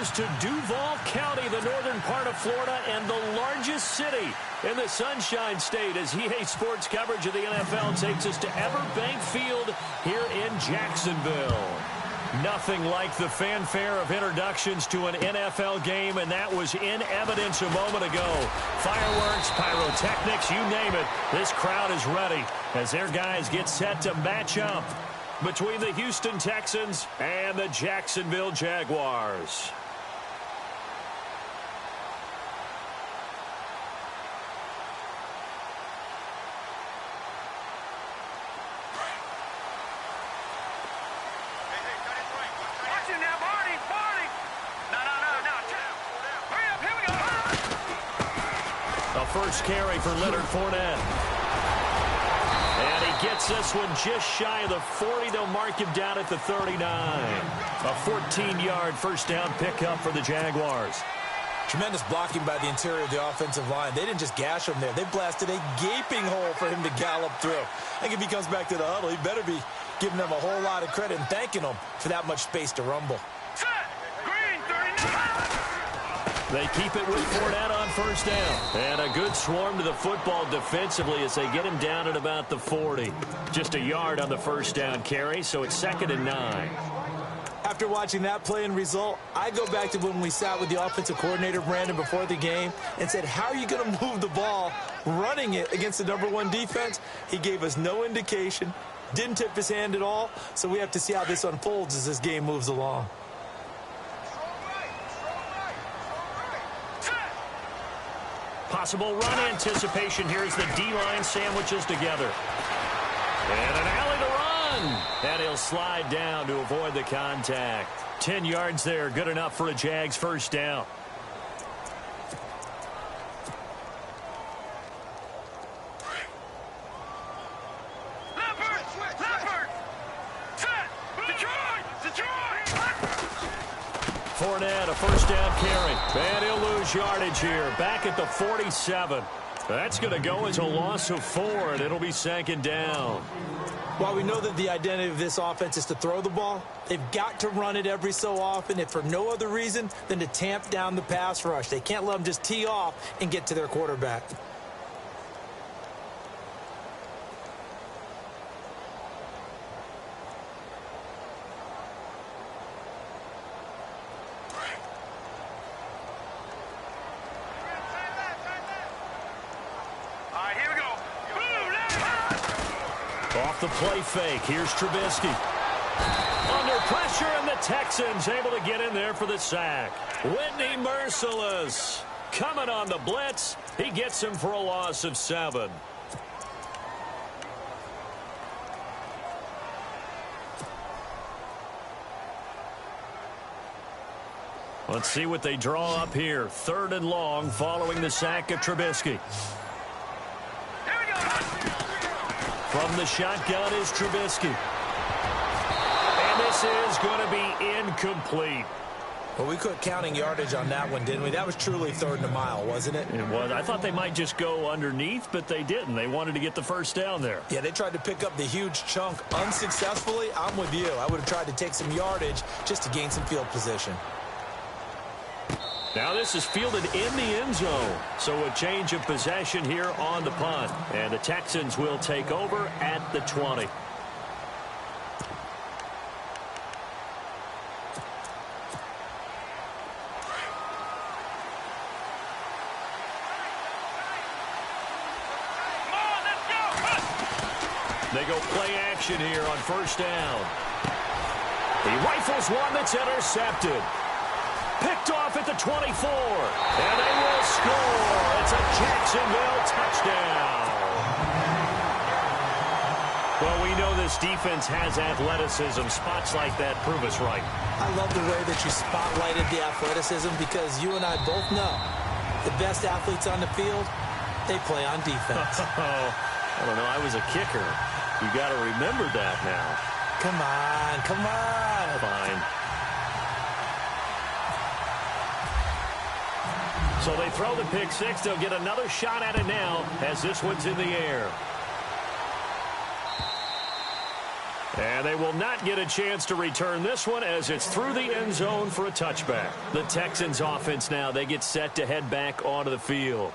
goes to Duval County, the northern part of Florida, and the largest city in the Sunshine State, as EA Sports coverage of the NFL takes us to Everbank Field here in Jacksonville. Nothing like the fanfare of introductions to an NFL game, and that was in evidence a moment ago. Fireworks, pyrotechnics, you name it. This crowd is ready as their guys get set to match up between the Houston Texans and the Jacksonville Jaguars. First carry for Leonard Fournette. And he gets this one just shy of the 40. They'll mark him down at the 39. A 14-yard first down pickup for the Jaguars. Tremendous blocking by the interior of the offensive line. They didn't just gash him there. They blasted a gaping hole for him to gallop through. I think if he comes back to the huddle, he better be giving them a whole lot of credit and thanking them for that much space to rumble. They keep it with Fournette on first down. And a good swarm to the football defensively as they get him down at about the 40. Just a yard on the first down carry, so it's 2nd and 9. After watching that play and result, I go back to when we sat with the offensive coordinator, Brandon, before the game and said, how are you going to move the ball running it against the #1 defense? He gave us no indication, didn't tip his hand at all, so we have to see how this unfolds as this game moves along. Possible run anticipation here as the D-line sandwiches together. And an alley to run. And he'll slide down to avoid the contact. 10 yards there, good enough for a Jags first down. Fournette, a first down carry. And he'll lose yardage here. Back at the 47. That's going to go as a loss of 4, and it'll be 2nd down. While we know that the identity of this offense is to throw the ball, they've got to run it every so often, if for no other reason than to tamp down the pass rush. They can't let them just tee off and get to their quarterback. Off the play fake. Here's Trubisky. Under pressure, and the Texans able to get in there for the sack. Whitney Merciless coming on the blitz. He gets him for a loss of 7. Let's see what they draw up here. 3rd and long following the sack of Trubisky. From the shotgun is Trubisky. And this is going to be incomplete. Well, we quit counting yardage on that one, didn't we? That was truly 3rd and a mile, wasn't it? It was. I thought they might just go underneath, but they didn't. They wanted to get the first down there. Yeah, they tried to pick up the huge chunk unsuccessfully. I'm with you. I would have tried to take some yardage just to gain some field position. Now this is fielded in the end zone. So a change of possession here on the punt. And the Texans will take over at the 20. They go play action here on first down. He rifles one that's intercepted. Picked off at the 24. And they will score. It's a Jacksonville touchdown. Well, we know this defense has athleticism. Spots like that prove us right. I love the way that you spotlighted the athleticism because you and I both know the best athletes on the field, they play on defense. I don't know. I was a kicker. You got to remember that now. Come on, come on. Fine. So they throw the pick six. They'll get another shot at it now as this one's in the air. And they will not get a chance to return this one as it's through the end zone for a touchback. The Texans offense now, they get set to head back onto the field.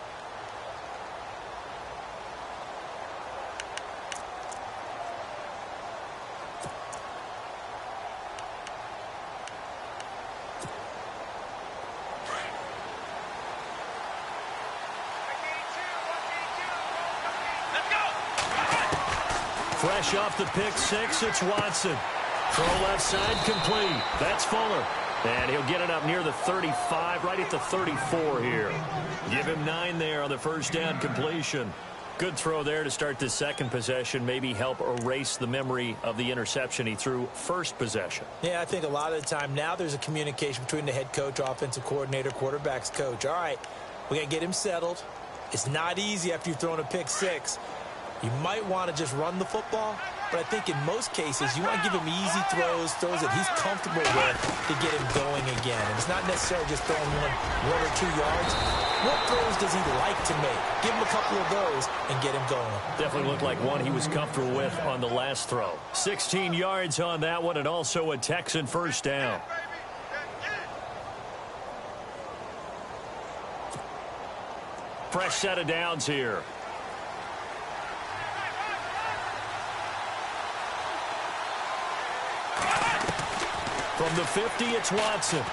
Fresh off the pick six, it's Watson. Throw left side complete. That's Fuller. And he'll get it up near the 35, right at the 34 here. Give him 9 there on the first down completion. Good throw there to start the second possession. Maybe help erase the memory of the interception he threw first possession. Yeah, I think a lot of the time now there's a communication between the head coach, offensive coordinator, quarterback's coach. All right, we got to get him settled. It's not easy after you've thrown a pick six. You might want to just run the football, but I think in most cases you want to give him easy throws that he's comfortable with to get him going again. And it's not necessarily just throwing one or 2 yards. What throws does he like to make? Give him a couple of those and get him going. Definitely looked like one he was comfortable with on the last throw. 16 yards on that one, and also a Texan first down. Fresh set of downs here. From the 50, it's Watson.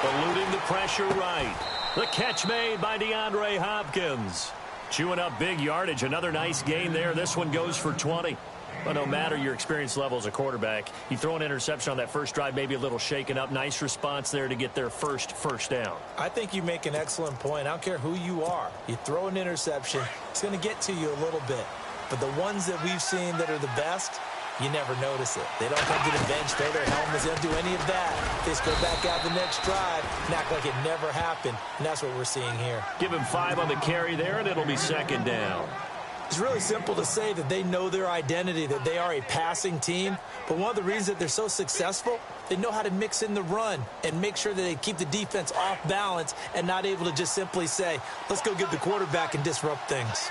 Eluding the pressure right. The catch made by DeAndre Hopkins. Chewing up big yardage. Another nice gain there. This one goes for 20. But no matter your experience level as a quarterback, you throw an interception on that first drive, maybe a little shaken up. Nice response there to get their first down. I think you make an excellent point. I don't care who you are. You throw an interception, it's going to get to you a little bit. But the ones that we've seen that are the best, you never notice it. They don't come to the bench, throw their helmets, they don't do any of that. They just go back out the next drive and act like it never happened. And that's what we're seeing here. Give him 5 on the carry there, and it'll be second down. It's really simple to say that they know their identity, that they are a passing team. But one of the reasons that they're so successful, they know how to mix in the run and make sure that they keep the defense off balance and not able to just simply say, let's go get the quarterback and disrupt things.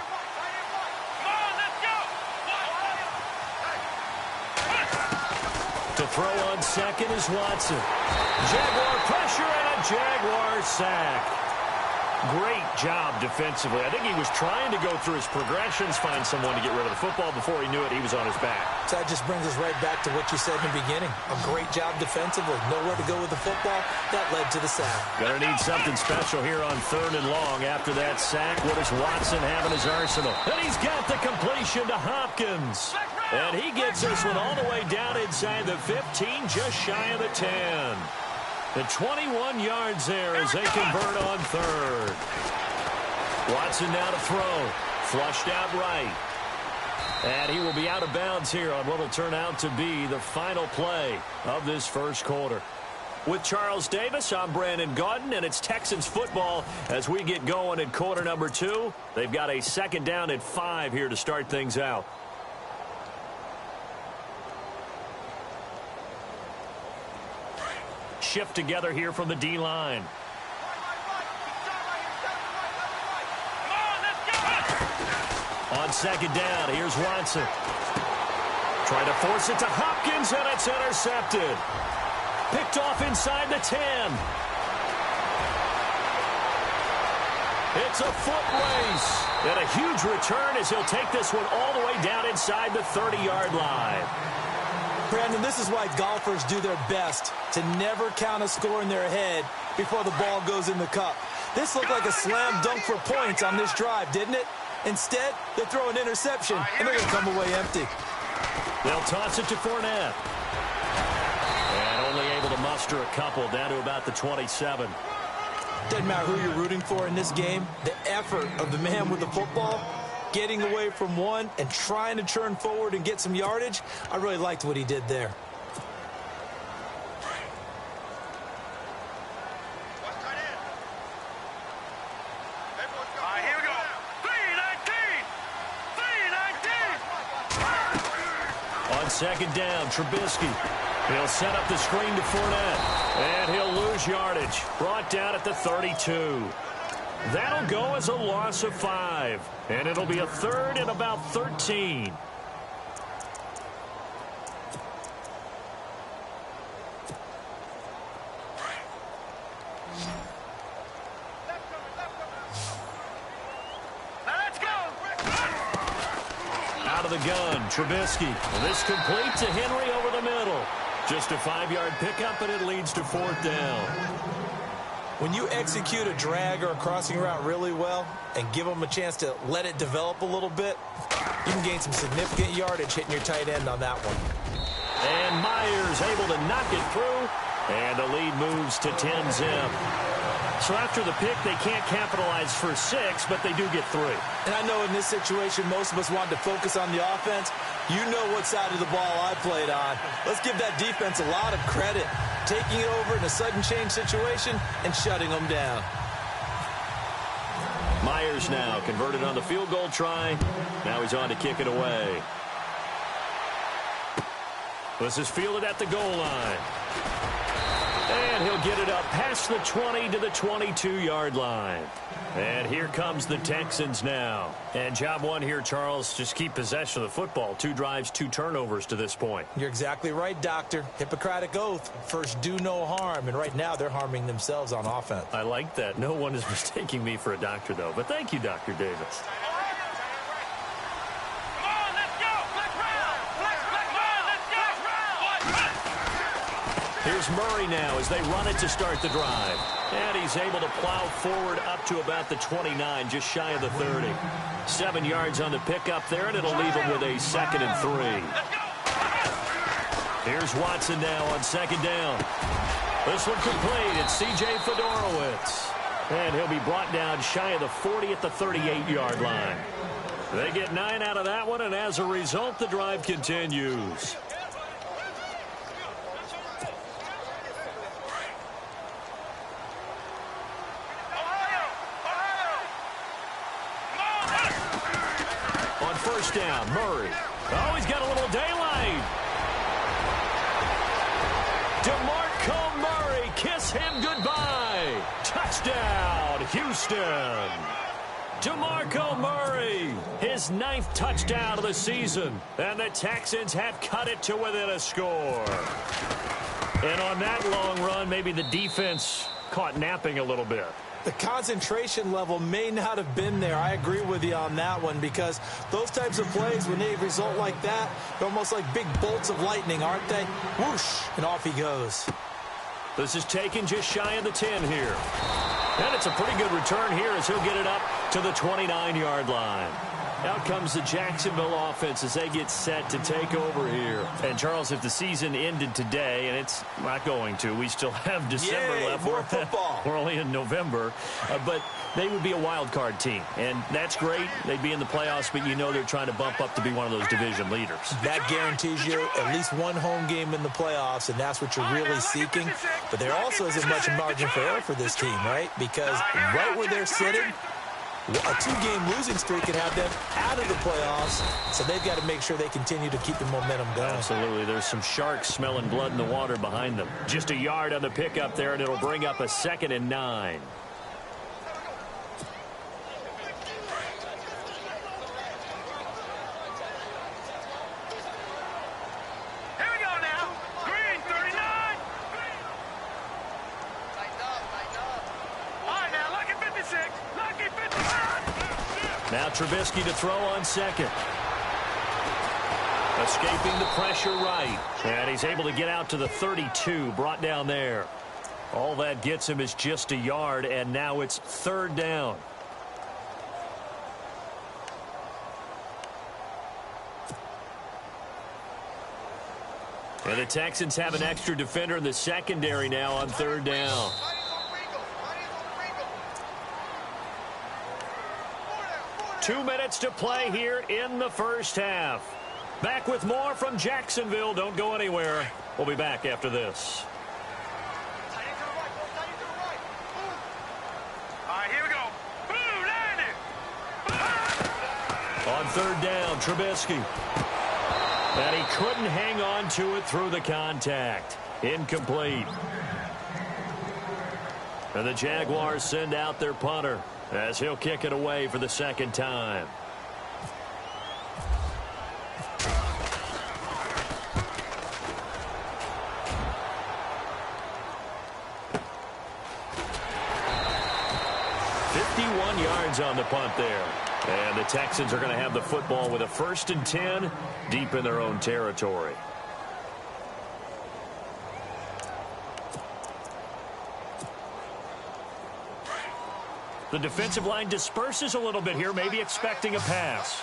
To throw on second is Watson. Jaguar pressure and a Jaguar sack. Great job defensively. I think he was trying to go through his progressions, find someone to get rid of the football. Before he knew it, he was on his back. So that just brings us right back to what you said in the beginning. A great job defensively. Nowhere to go with the football. That led to the sack. Gonna need something special here on 3rd and long. After that sack, what does Watson have in his arsenal? And he's got the completion to Hopkins. And he gets this one all the way down inside the 15, just shy of the 10. The 21 yards there as they convert on 3rd. Watson now to throw. Flushed out right. And he will be out of bounds here on what will turn out to be the final play of this first quarter. With Charles Davis, I'm Brandon Gaudin, and it's Texans football as we get going in quarter number 2. They've got a second down at 5 here to start things out. Shift together here from the D-line. On second down, here's Watson. Trying to force it to Hopkins, and it's intercepted. Picked off inside the 10. It's a foot race. And a huge return as he'll take this one all the way down inside the 30-yard line. Brandon, this is why golfers do their best to never count a score in their head before the ball goes in the cup. This looked like a slam dunk for points on this drive, didn't it? Instead, they throw an interception, and they're going to come away empty. They'll toss it to Fournette. And only able to muster a couple down to about the 27. Doesn't matter who you're rooting for in this game. The effort of the man with the football, getting away from one and trying to turn forward and get some yardage, I really liked what he did there. Here we go. 3-19. On second down, Trubisky. He'll set up the screen to Fournette. And he'll lose yardage. Brought down at the 32. That'll go as a loss of 5. And it'll be a 3rd and about 13. of the gun. Trubisky. This complete to Henry over the middle. Just a 5-yard pickup, and it leads to 4th down. When you execute a drag or a crossing route really well and give them a chance to let it develop a little bit, you can gain some significant yardage hitting your tight end on that one. And Myers able to knock it through, and the lead moves to 10-zip. So after the pick, they can't capitalize for 6, but they do get 3. And I know in this situation, most of us wanted to focus on the offense. You know what side of the ball I played on. Let's give that defense a lot of credit, taking it over in a sudden change situation and shutting them down. Myers now converted on the field goal try. Now he's on to kick it away. This is fielded at the goal line. And he'll get it up past the 20 to the 22-yard line. And here comes the Texans now. And job one here, Charles, just keep possession of the football. 2 drives, 2 turnovers to this point. You're exactly right, Doctor. Hippocratic oath. First, do no harm. And right now, they're harming themselves on offense. I like that. No one is mistaking me for a doctor, though. But thank you, Dr. Davis. Here's Murray now as they run it to start the drive. And he's able to plow forward up to about the 29, just shy of the 30. 7 yards on the pickup there, and it'll leave him with a 2nd and 3. Here's Watson now on 2nd down. This one complete. It's C.J. Fedorowicz. And he'll be brought down shy of the 40 at the 38-yard line. They get 9 out of that one, and as a result, the drive continues. First down, Murray. Oh, he's got a little daylight. DeMarco Murray, kiss him goodbye. Touchdown, Houston. DeMarco Murray, his 9th touchdown of the season. And the Texans have cut it to within a score. And on that long run, maybe the defense caught napping a little bit. The concentration level may not have been there. I agree with you on that one because those types of plays, when they result like that, they're almost like big bolts of lightning, aren't they? Whoosh, and off he goes. This is taken just shy of the 10 here. And it's a pretty good return here as he'll get it up to the 29-yard line. Out comes the Jacksonville offense as they get set to take over here. And, Charles, if the season ended today, and it's not going to, we still have December left. More football. We're only in November. But they would be a wild card team. And that's great. They'd be in the playoffs, but you know they're trying to bump up to be one of those division leaders. That guarantees you at least one home game in the playoffs, and that's what you're really seeking. But there also isn't much margin for error for this team, right? Because right where they're sitting, a 2-game losing streak could have them out of the playoffs, so they've got to make sure they continue to keep the momentum going. Absolutely. There's some sharks smelling blood in the water behind them. Just a yard on the pickup there, and it'll bring up a 2nd and 9. Now Trubisky to throw on 2nd. Escaping the pressure right. And he's able to get out to the 32, brought down there. All that gets him is just a yard, and now it's 3rd down. And the Texans have an extra defender in the secondary now on 3rd down. Two minutes to play here in the first half. Back with more from Jacksonville. Don't go anywhere. We'll be back after this. All right, here we go. Boom, landing. On 3rd down, Trubisky. And he couldn't hang on to it through the contact. Incomplete. And the Jaguars send out their punter as he'll kick it away for the 2nd time. $51 yards on the punt there. And the Texans are going to have the football with a 1st and 10 deep in their own territory. The defensive line disperses a little bit here, maybe expecting a pass.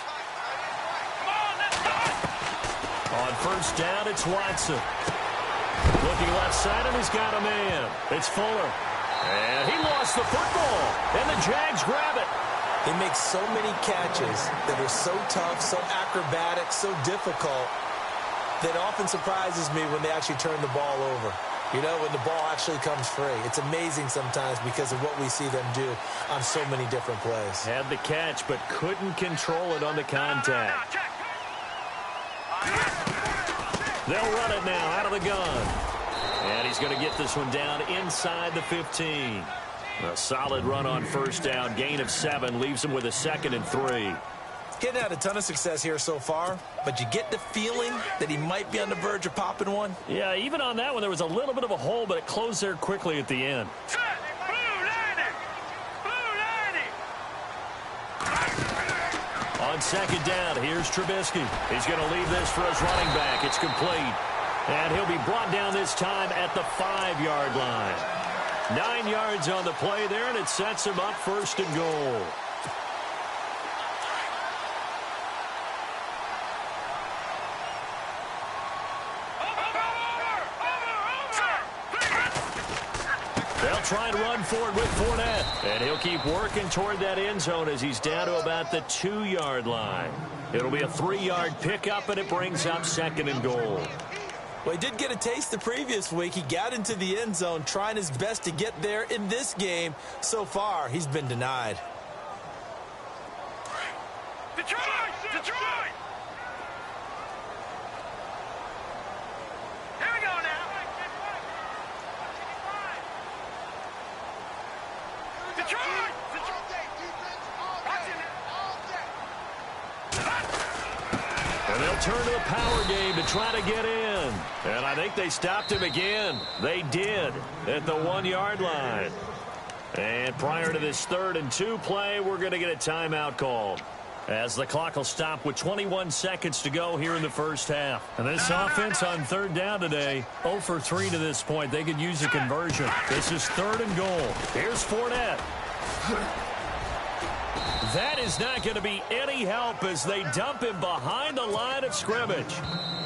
On 1st down, it's Watson. Looking left side, and he's got a man. It's Fuller. And he lost the football. And the Jags grab it. He makes so many catches that are so tough, so acrobatic, so difficult, that often surprises me when they actually turn the ball over. You know, when the ball actually comes free. It's amazing sometimes because of what we see them do on so many different plays. Had the catch, but couldn't control it on the contact. They'll run it now out of the gun. And he's going to get this one down inside the 15. A solid run on 1st down. Gain of 7 leaves him with a 2nd and 3. Getting had a ton of success here so far, but you get the feeling that he might be on the verge of popping one. Yeah, even on that one, there was a little bit of a hole, but it closed there quickly at the end. On 2nd down, here's Trubisky. He's going to leave this for his running back. It's complete. And he'll be brought down this time at the 5-yard line. 9 yards on the play there, and it sets him up 1st and goal. They'll try and run forward with Fournette. And he'll keep working toward that end zone as he's down to about the 2-yard line. It'll be a 3-yard pickup, and it brings up 2nd and goal. Well, he did get a taste the previous week. He got into the end zone trying his best to get there in this game. So far, he's been denied. Detroit! Detroit! Here we go now. Detroit! And they'll turn to the power game to try to get in. And I think they stopped him again. They did at the 1-yard line. And prior to this 3rd and 2 play, we're going to get a timeout called, as the clock will stop with 21 seconds to go here in the 1st half. And this offense on 3rd down today, 0 for 3 to this point. They could use a conversion. This is 3rd and goal. Here's Fournette. That is not going to be any help as they dump him behind the line of scrimmage.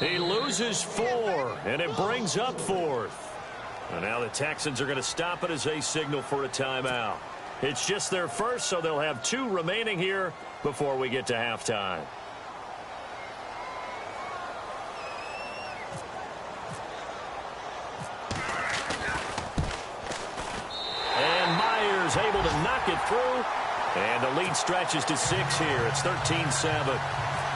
He loses 4, and it brings up 4th. And now the Texans are going to stop it as they signal for a timeout. It's just their first, so they'll have 2 remaining here before we get to halftime. And Myers able to knock it through. And the lead stretches to 6 here. It's 13-7.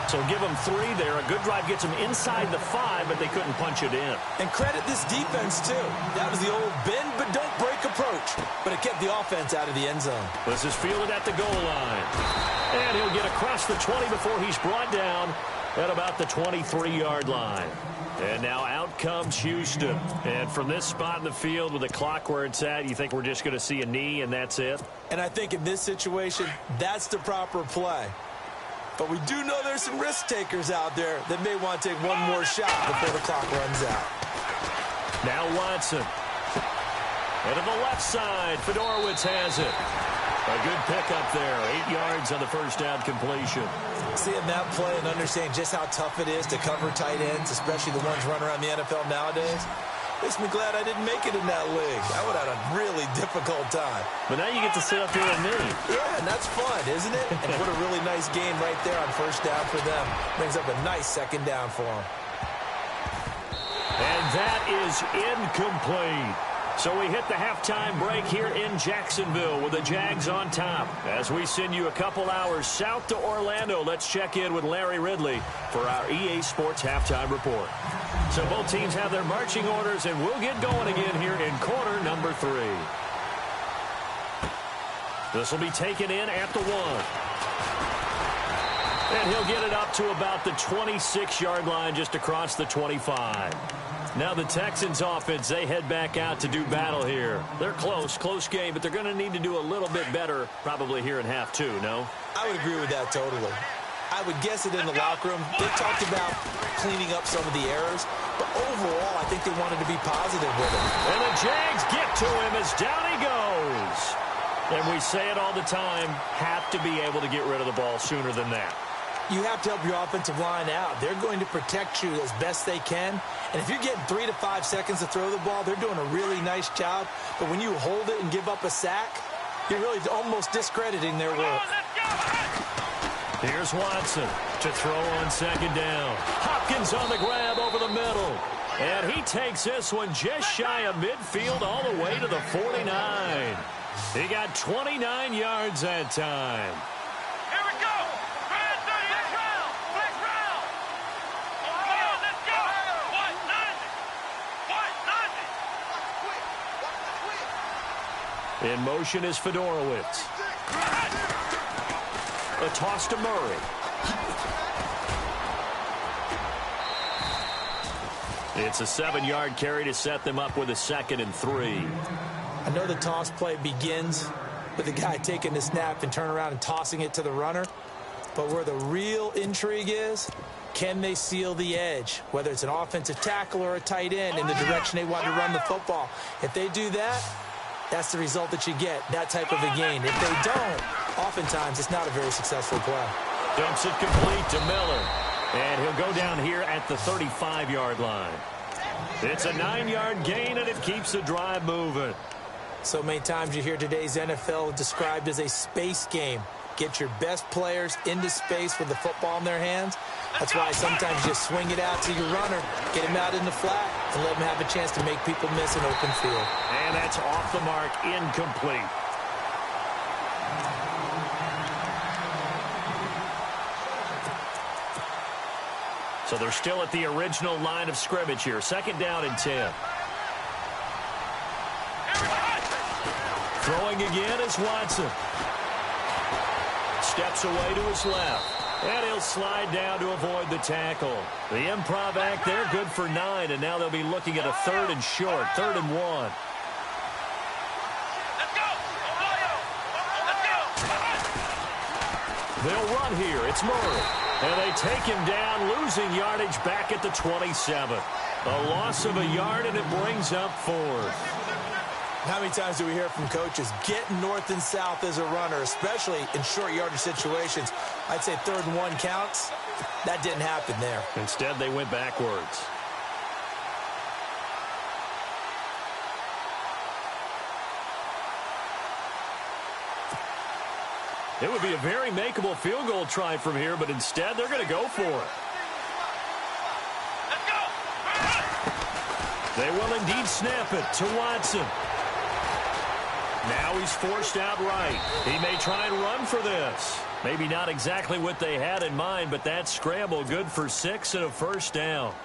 So give them 3 there. A good drive gets them inside the 5, but they couldn't punch it in. And credit this defense, too. That was the old bend but don't break approach. But it kept the offense out of the end zone. This is fielded at the goal line. And he'll get across the 20 before he's brought down at about the 23-yard line. And now out comes Houston. And from this spot in the field with the clock where it's at, you think we're just going to see a knee and that's it? And I think in this situation, that's the proper play. But we do know there's some risk takers out there that may want to take one more shot before the clock runs out. Now Watson. And to the left side, Fedorowicz has it. A good pickup there. 8 yards on the 1st down completion. Seeing that play and understanding just how tough it is to cover tight ends, especially the ones running around the NFL nowadays, makes me glad I didn't make it in that league. I would have had a really difficult time. But now you get to sit up here with me. Yeah, and that's fun, isn't it? And what a really nice game right there on 1st down for them. Brings up a nice 2nd down for them. And that is incomplete. So we hit the halftime break here in Jacksonville with the Jags on top. As we send you a couple hours south to Orlando, let's check in with Larry Ridley for our EA Sports Halftime Report. So both teams have their marching orders, and we'll get going again here in quarter number 3. This will be taken in at the 1. And he'll get it up to about the 26-yard line just across the 25. Now the Texans offense, they head back out to do battle here. They're close game, but they're going to need to do a little bit better probably here in half two, no? I would agree with that totally. I would guess it in the locker room. They talked about cleaning up some of the errors, but overall, I think they wanted to be positive with it. And the Jags get to him as down he goes. And we say it all the time, have to be able to get rid of the ball sooner than that. You have to help your offensive line out. They're going to protect you as best they can. And if you're getting 3 to 5 seconds to throw the ball, they're doing a really nice job. But when you hold it and give up a sack, you're really almost discrediting their work. Here's Watson to throw on second down. Hopkins on the grab over the middle. And he takes this one just shy of midfield all the way to the 49. He got 29 yards that time. Here we go. Flex round. Come on, let's go. What? 90. In motion is Fedorowicz. A toss to Murray. It's a 7-yard carry to set them up with a 2nd and 3. I know the toss play begins with the guy taking the snap and turn around and tossing it to the runner. But where the real intrigue is, can they seal the edge? Whether it's an offensive tackle or a tight end in the direction they want to run the football. If they do that, that's the result that you get, that type of a gain. If they don't, oftentimes it's not a very successful play. Dumps it complete to Miller. And he'll go down here at the 35-yard line. It's a 9-yard gain, and it keeps the drive moving. So many times you hear today's NFL described as a space game. Get your best players into space with the football in their hands. That's why sometimes you swing it out to your runner, get him out in the flat, and let him have a chance to make people miss an open field. And that's off the mark, incomplete. So they're still at the original line of scrimmage here. 2nd down and 10. Throwing again is Watson. Steps away to his left. And he'll slide down to avoid the tackle. The improv act there, good for 9. And now they'll be looking at a 3rd and short, 3rd and 1. Let's go. They'll run here. It's Murray. And they take him down, losing yardage back at the 27. A loss of a yard, and it brings up 4th. How many times do we hear from coaches, get north and south as a runner, especially in short yardage situations? I'd say 3rd and 1 counts. That didn't happen there. Instead, they went backwards. It would be a very makeable field goal try from here, but instead they're going to go for it. Let's go. They will indeed snap it to Watson. Now he's forced out right. He may try and run for this. Maybe not exactly what they had in mind, but that scramble good for 6 and a 1st down.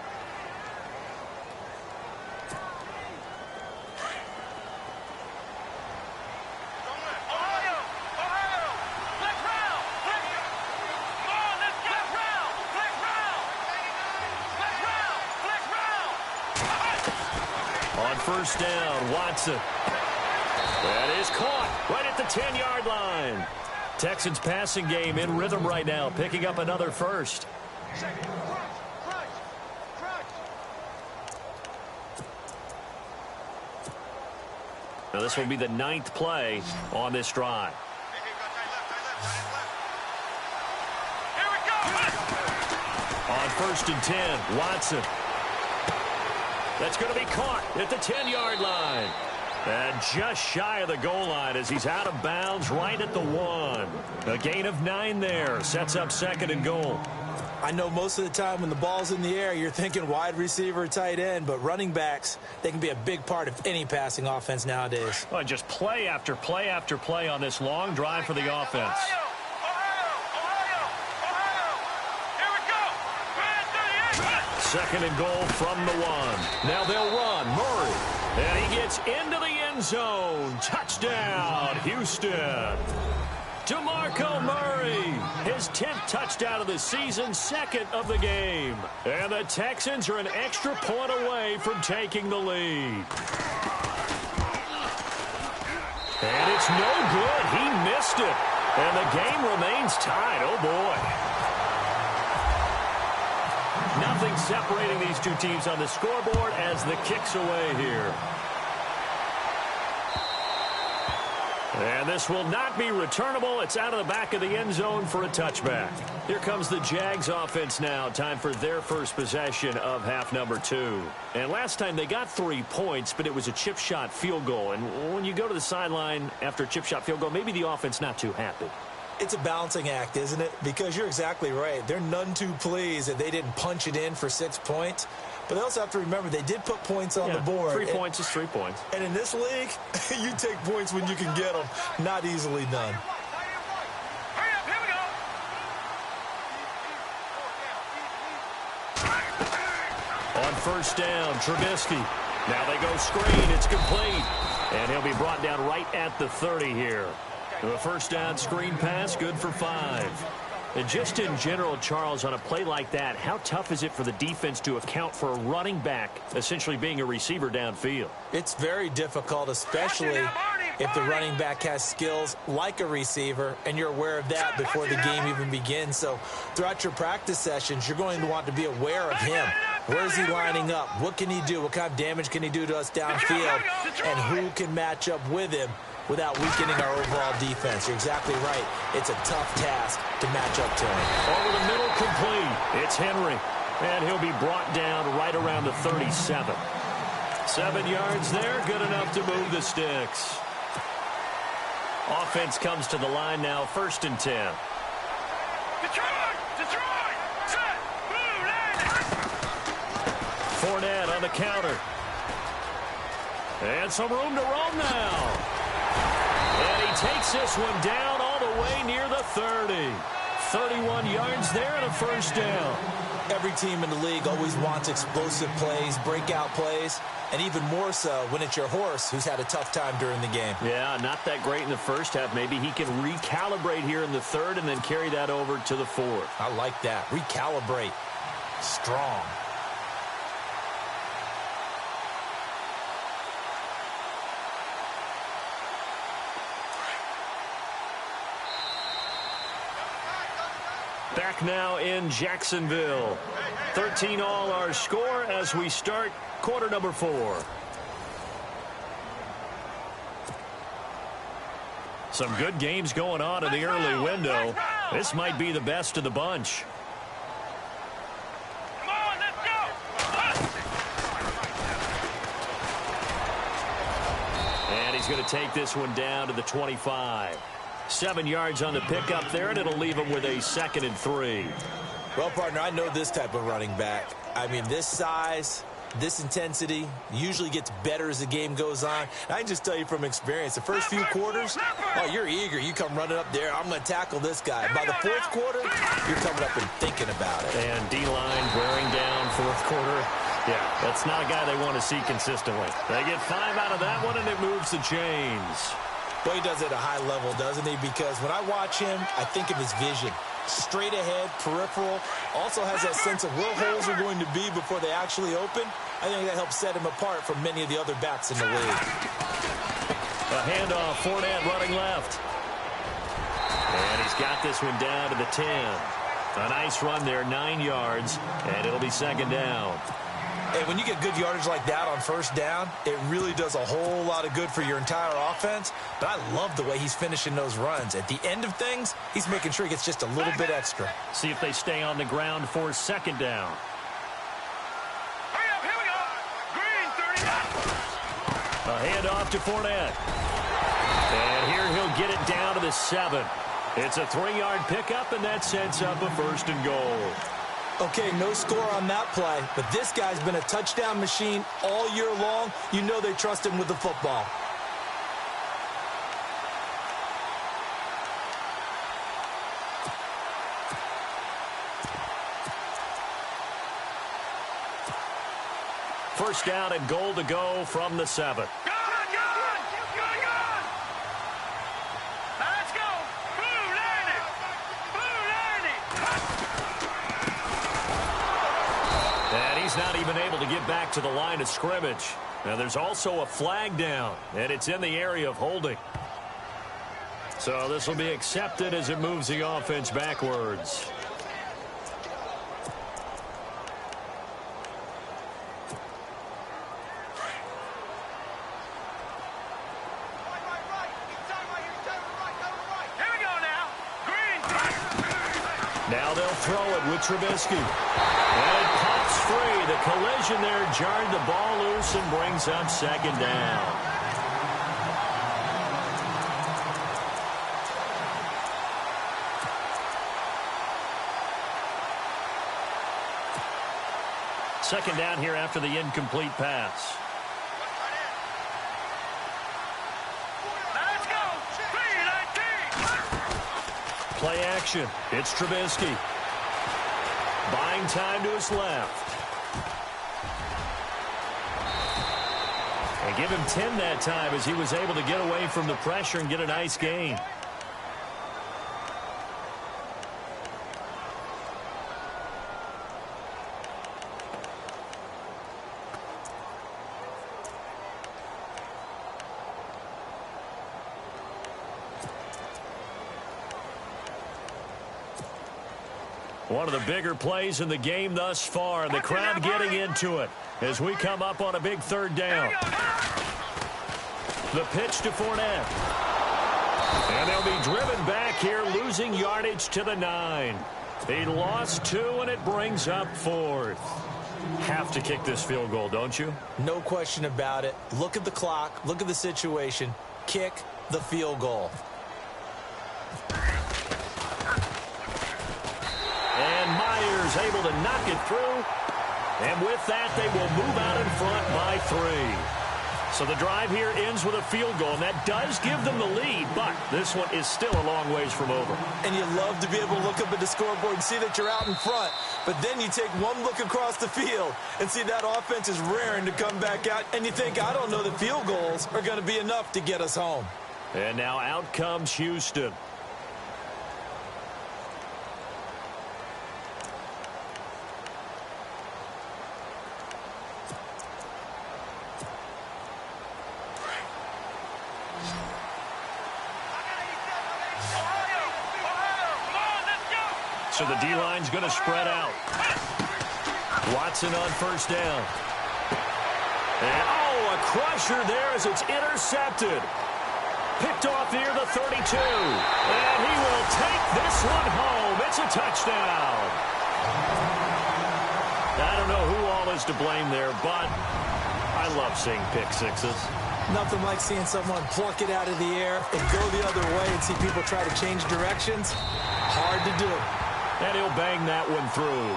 On 1st down, Watson. That is caught right at the 10-yard line. Texans passing game in rhythm right now, picking up another 1st. Now this will be the 9th play on this drive. Here we go. On 1st and 10, Watson. That's going to be caught at the 10-yard line. And just shy of the goal line as he's out of bounds right at the 1. A gain of 9 there. Sets up 2nd and goal. I know most of the time when the ball's in the air, you're thinking wide receiver, tight end, but running backs, they can be a big part of any passing offense nowadays. Well, just play after play after play on this long drive for the offense. Ohio. Here we go. 2nd and goal from the 1. Now they'll run. Murray. And he gets into the end zone. Touchdown, Houston. DeMarco Murray, his 10th touchdown of the season, second of the game. And the Texans are an extra point away from taking the lead. And it's no good. He missed it. And the game remains tied. Oh, boy. Nothing separating these two teams on the scoreboard as the kick's away here. And this will not be returnable. It's out of the back of the end zone for a touchback. Here comes the Jags offense now. Time for their first possession of half number 2. And last time they got 3 points, but it was a chip shot field goal. And when you go to the sideline after a chip shot field goal, maybe the offense not too happy. It's a balancing act, isn't it? Because you're exactly right. They're none too pleased that they didn't punch it in for 6 points. But they also have to remember they did put points on the board. 3 points is 3 points. And in this league, you take points when you can get them. Not easily done. On first down, Trubisky. Now they go screen. It's complete. And he'll be brought down right at the 30 here. The first down screen pass, good for 5. And just in general, Charles, on a play like that, how tough is it for the defense to account for a running back essentially being a receiver downfield? It's very difficult, especially if the running back has skills like a receiver, and you're aware of that before the game even begins. So throughout your practice sessions, you're going to want to be aware of him. Where is he lining up? What can he do? What kind of damage can he do to us downfield? And who can match up with him without weakening our overall defense? You're exactly right. It's a tough task to match up to him. Over the middle, complete. It's Henry. And he'll be brought down right around the 37. 7 yards there, good enough to move the sticks. Offense comes to the line now, 1st and 10. Detroit! Set! Blue line! Fournette on the counter. And some room to roam now. And he takes this one down all the way near the 30. 31 yards there and a first down. Every team in the league always wants explosive plays, breakout plays, and even more so when it's your horse who's had a tough time during the game. Yeah, not that great in the first half. Maybe he can recalibrate here in the 3rd and then carry that over to the 4th. I like that. Recalibrate. Strong. Back now in Jacksonville. 13 all our score as we start quarter number 4. Some good games going on in the early window. This might be the best of the bunch. Come on, let's go! And he's going to take this one down to the 25. 7 yards on the pickup there, and it'll leave him with a 2nd and 3. Well, partner, I know this type of running back. I mean, this size, this intensity usually gets better as the game goes on. And I can just tell you from experience, the first few quarters, oh, you're eager. You come running up there, I'm going to tackle this guy. By the 4th quarter, you're coming up and thinking about it. And D-line wearing down 4th quarter. Yeah, that's not a guy they want to see consistently. They get 5 out of that one, and it moves the chains. Well, he does it at a high level, doesn't he? Because when I watch him, I think of his vision. Straight ahead, peripheral. Also has that sense of where holes are going to be before they actually open. I think that helps set him apart from many of the other backs in the league. A handoff, Fournette running left. And he's got this one down to the 10. A nice run there, 9 yards, and it'll be 2nd down. Hey, when you get good yardage like that on first down, it really does a whole lot of good for your entire offense. But I love the way he's finishing those runs. At the end of things, he's making sure he gets just a little bit extra. See if they stay on the ground for 2nd down. Hurry up, here we go! Green, 30. A handoff to Fournette. And here he'll get it down to the 7. It's a 3-yard pickup, and that sets up a 1st and goal. Okay, no score on that play, but this guy's been a touchdown machine all year long. You know they trust him with the football. First down and goal to go from the 7. Good! Let's go! Blue he's not even able to get back to the line of scrimmage. Now there's also a flag down, and it's in the area of holding. So this will be accepted as it moves the offense backwards. Now they'll throw it with Trubisky. And it pops free. The collision there jarred the ball loose and brings up second down. Second down here after the incomplete pass. Let's go. 3-19. Play action. It's Trubisky. Buying time to his left. And give him 10 that time as he was able to get away from the pressure and get a nice gain. One of the bigger plays in the game thus far, and the crowd getting into it as we come up on a big third down. The pitch to Fournette. And they'll be driven back here, losing yardage to the 9. He lost 2, and it brings up 4th. Have to kick this field goal, don't you? No question about it. Look at the clock. Look at the situation. Kick the field goal. And Myers able to knock it through. And with that, they will move out in front by 3. So the drive here ends with a field goal, and that does give them the lead, but this one is still a long ways from over. And you love to be able to look up at the scoreboard and see that you're out in front, but then you take one look across the field and see that offense is raring to come back out, and you think, I don't know that field goals are going to be enough to get us home. And now out comes Houston. So the D-line's going to spread out. Watson on first down. And, a crusher there as it's intercepted. Picked off near the 32. And he will take this one home. It's a touchdown. I don't know who all is to blame there, but I love seeing pick sixes. Nothing like seeing someone pluck it out of the air and go the other way and see people try to change directions. Hard to do. And he'll bang that one through.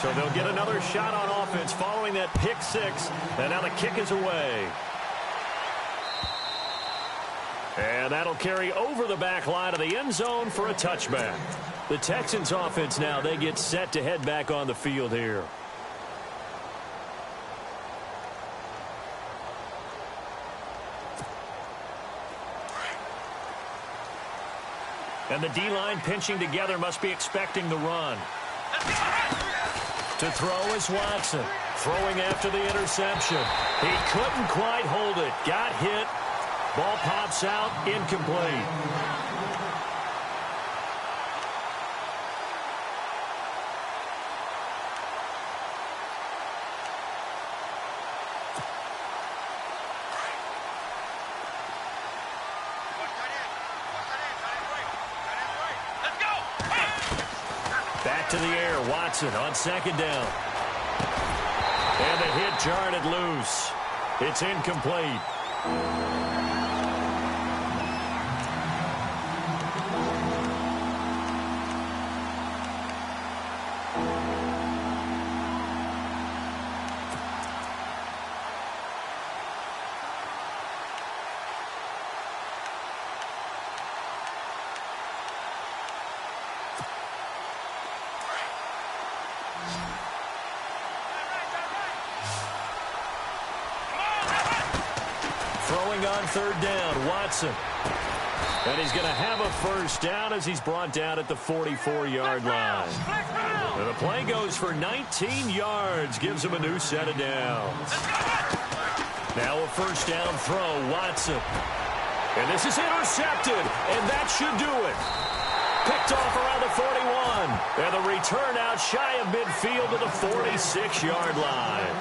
So they'll get another shot on offense following that pick six. And now the kick is away. And that'll carry over the back line of the end zone for a touchback. The Texans offense now, they get set to head back on the field here. And the D-line pinching together must be expecting the run. To throw is Watson. Throwing after the interception. He couldn't quite hold it. Got hit. Ball pops out. Incomplete. Back to the air, Watson on second down. And the hit jarred it loose. It's incomplete. Throwing on third down, Watson. And he's going to have a first down as he's brought down at the 44-yard line. And the play goes for 19 yards, gives him a new set of downs. Now a first down throw, Watson. And this is intercepted, and that should do it. Picked off around the 41. And the return out shy of midfield to the 46-yard line.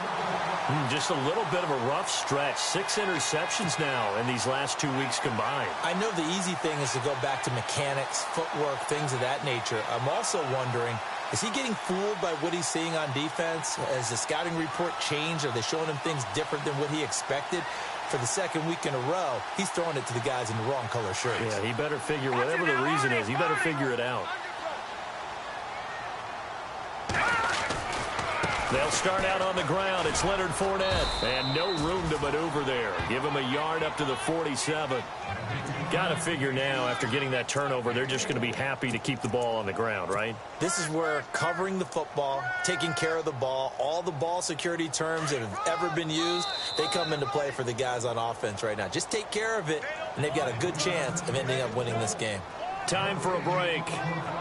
Just a little bit of a rough stretch. 6 interceptions now in these last 2 weeks combined. I know the easy thing is to go back to mechanics, footwork, things of that nature. I'm also wondering, is he getting fooled by what he's seeing on defense? Has the scouting report changed? Are they showing him things different than what he expected? For the second week in a row, he's throwing it to the guys in the wrong color shirts. Yeah, he better figure, whatever the reason is, he better figure it out. They'll start out on the ground. It's Leonard Fournette. And no room to maneuver there. Give him a yard up to the 47. Got to figure now, after getting that turnover, they're just going to be happy to keep the ball on the ground, right? This is where covering the football, taking care of the ball, all the ball security terms that have ever been used, they come into play for the guys on offense right now. Just take care of it, and they've got a good chance of ending up winning this game. Time for a break.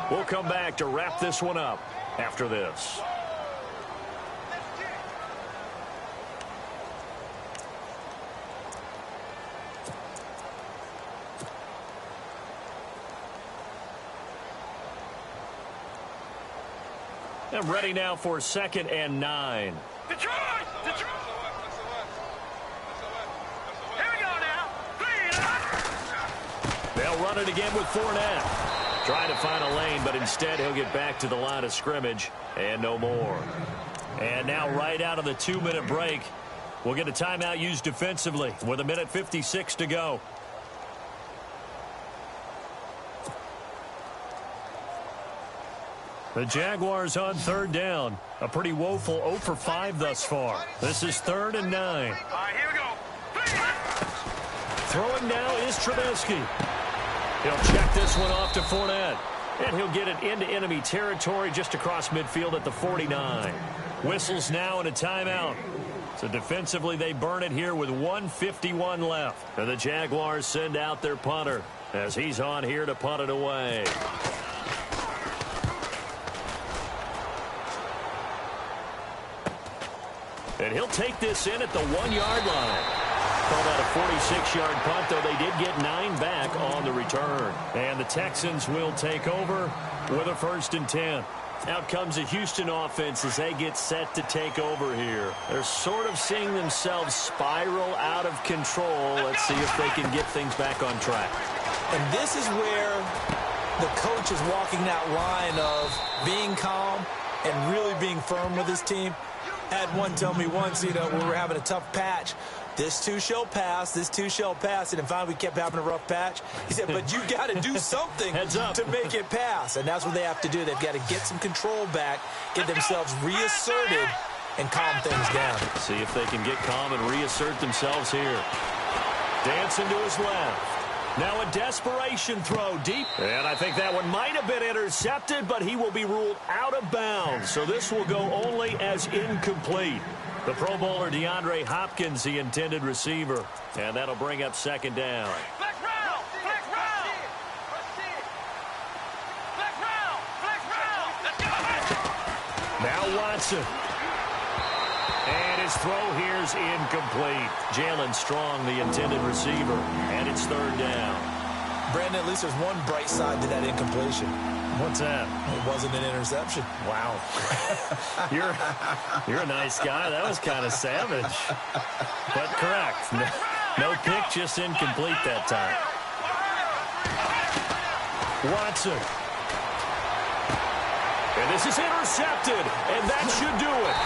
We'll come back to wrap this one up after this. And ready now for 2nd and 9. Detroit! Detroit! Here we go now. They'll run it again with Fournette. Trying to find a lane, but instead he'll get back to the line of scrimmage and no more. And now right out of the 2-minute break, we'll get a timeout used defensively with 1:56 to go. The Jaguars on 3rd down. A pretty woeful 0 for 5 thus far. This is 3rd and 9. All right, here we go. Throwing now is Trubisky. He'll check this one off to Fournette. And he'll get it into enemy territory just across midfield at the 49. Whistles now and a timeout. So defensively they burn it here with 1:51 left. And the Jaguars send out their punter as he's on here to punt it away. And he'll take this in at the 1-yard line. Called out a 46-yard punt, though they did get 9 back on the return. And the Texans will take over with a 1st and 10. Out comes the Houston offense as they get set to take over here. They're sort of seeing themselves spiral out of control. Let's see if they can get things back on track. And this is where the coach is walking that line of being calm and really being firm with his team. Had one tell me once, we were having a tough patch. This too shall pass. This too shall pass. And finally, we kept having a rough patch. He said, but you got to do something to make it pass. And that's what they have to do. They've got to get some control back, get themselves reasserted, and calm things down. See if they can get calm and reassert themselves here. Dancing to his left. Now a desperation throw deep. And I think that one might have been intercepted, but he will be ruled out of bounds. So this will go only as incomplete. The Pro Bowler DeAndre Hopkins, the intended receiver. And that'll bring up 2nd down. Flex round! Flex round! Flex round! Flex round! Let's go! Now Watson. And his throw here's incomplete. Jalen Strong, the intended receiver. And it's 3rd down. Brandon, at least there's one bright side to that incompletion. What's that? It wasn't an interception. Wow. You're a nice guy. That was kind of savage. But correct. No pick, just incomplete that time. Watson. And this is intercepted. And that should do it.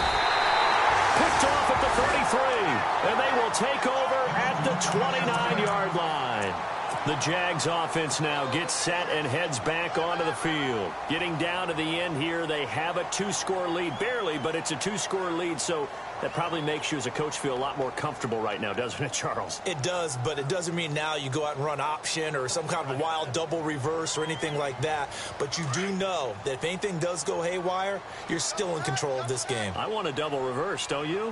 Picked off at the 33. And they will take over at the 29-yard line. The Jags offense now gets set and heads back onto the field. Getting down to the end here, they have a 2-score lead. Barely, but it's a 2-score lead, so that probably makes you as a coach feel a lot more comfortable right now, doesn't it, Charles? It does, but it doesn't mean now you go out and run option or some kind of a wild double reverse or anything like that. But you do know that if anything does go haywire, you're still in control of this game. I want a double reverse, don't you?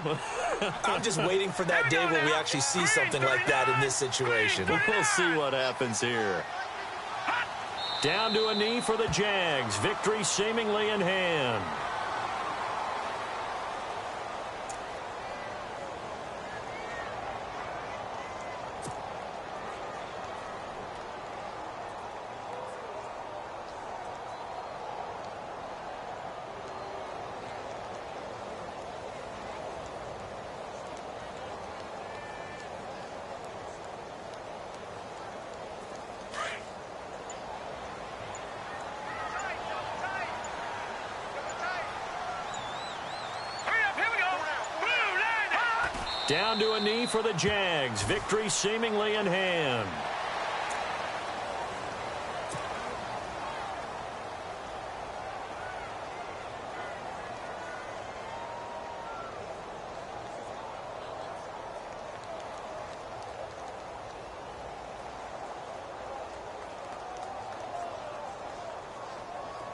I'm just waiting for that day where we actually see something like that in this situation. We'll see what happens here. Down to a knee for the Jags. Victory seemingly in hand. Down to a knee for the Jags. Victory seemingly in hand.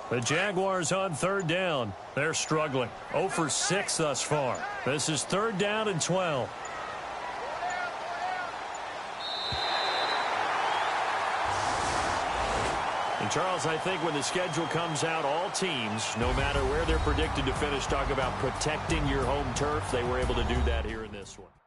The Jaguars on third down. They're struggling. 0 for 6 thus far. This is third down and 12. And Charles, I think when the schedule comes out, all teams, no matter where they're predicted to finish, talk about protecting your home turf. They were able to do that here in this one.